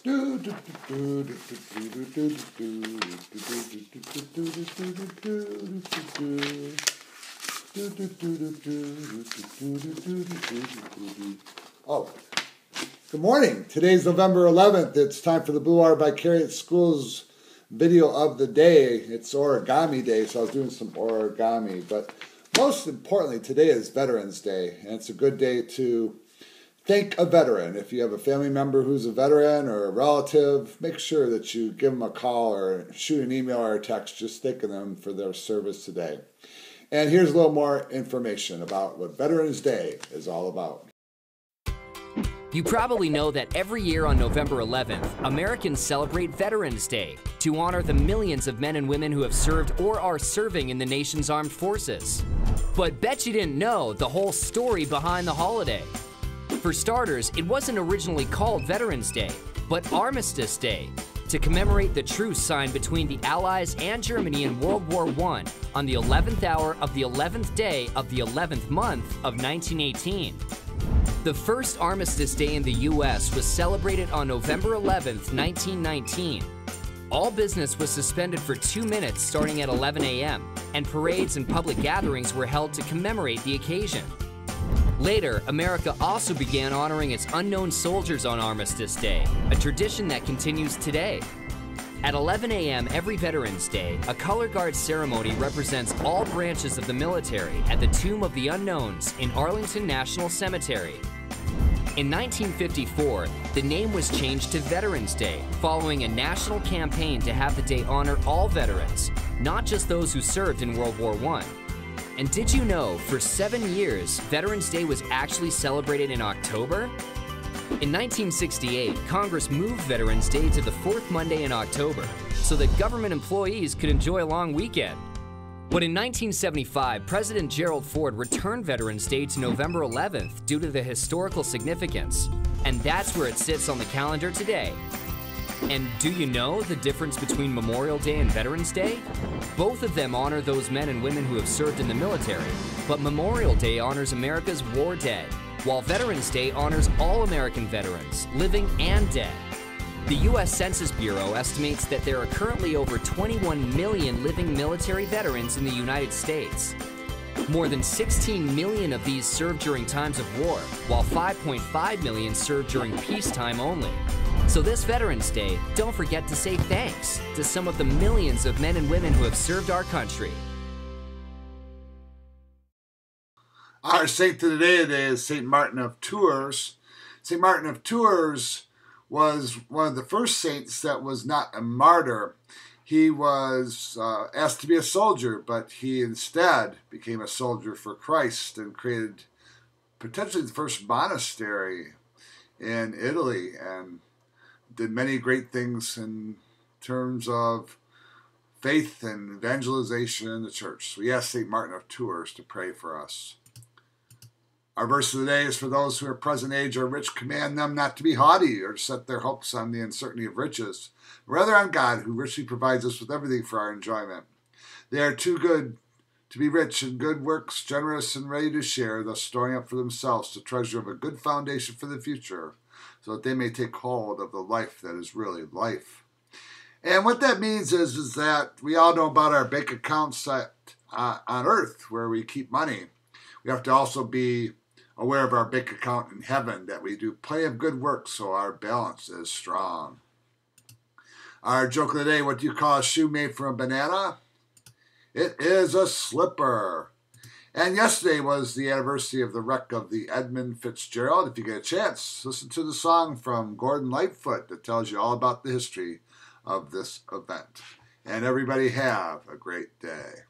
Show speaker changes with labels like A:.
A: Oh, good morning. Today's November 11th. It's time for the Blue Water Vicarious Schools video of the day. It's Origami Day, so I was doing some origami. But most importantly, today is Veterans Day, and it's a good day to thank a veteran. If you have a family member who's a veteran or a relative, make sure that you give them a call or shoot an email or a text just thanking them for their service today. And here's a little more information about what Veterans Day is all about.
B: You probably know that every year on November 11th, Americans celebrate Veterans Day to honor the millions of men and women who have served or are serving in the nation's armed forces. But bet you didn't know the whole story behind the holiday. For starters, it wasn't originally called Veterans Day, but Armistice Day, to commemorate the truce signed between the Allies and Germany in World War I on the 11th hour of the 11th day of the 11th month of 1918. The first Armistice Day in the U.S. was celebrated on November 11th, 1919. All business was suspended for 2 minutes starting at 11 a.m., and parades and public gatherings were held to commemorate the occasion. Later, America also began honoring its unknown soldiers on Armistice Day, a tradition that continues today. At 11 a.m. every Veterans Day, a color guard ceremony represents all branches of the military at the Tomb of the Unknowns in Arlington National Cemetery. In 1954, the name was changed to Veterans Day, following a national campaign to have the day honor all veterans, not just those who served in World War I. And did you know, for 7 years, Veterans Day was actually celebrated in October? In 1968, Congress moved Veterans Day to the fourth Monday in October so that government employees could enjoy a long weekend. But in 1975, President Gerald Ford returned Veterans Day to November 11th due to the historical significance, and that's where it sits on the calendar today. And do you know the difference between Memorial Day and Veterans Day? Both of them honor those men and women who have served in the military, but Memorial Day honors America's war dead, while Veterans Day honors all American veterans, living and dead. The U.S. Census Bureau estimates that there are currently over 21 million living military veterans in the United States. More than 16 million of these served during times of war, while 5.5 million served during peacetime only. So this Veterans Day, don't forget to say thanks to some of the millions of men and women who have served our country.
A: Our saint today is St. Martin of Tours. St. Martin of Tours was one of the first saints that was not a martyr. He was asked to be a soldier, but he instead became a soldier for Christ and created potentially the first monastery in Italy and did many great things in terms of faith and evangelization in the church. So we ask St. Martin of Tours to pray for us. Our verse of the day is, for those who are present age or rich, command them not to be haughty or to set their hopes on the uncertainty of riches, but rather on God, who richly provides us with everything for our enjoyment. They are too good to be rich in good works, generous and ready to share, thus storing up for themselves the treasure of a good foundation for the future, so that they may take hold of the life that is really life. And what that means is that we all know about our bank accounts on earth where we keep money. We have to also be aware of our bank account in heaven, that we do plenty of good work so our balance is strong. Our joke of the day, what do you call a shoe made from a banana? It is a slipper. And yesterday was the anniversary of the wreck of the Edmund Fitzgerald. If you get a chance, listen to the song from Gordon Lightfoot that tells you all about the history of this event. And everybody have a great day.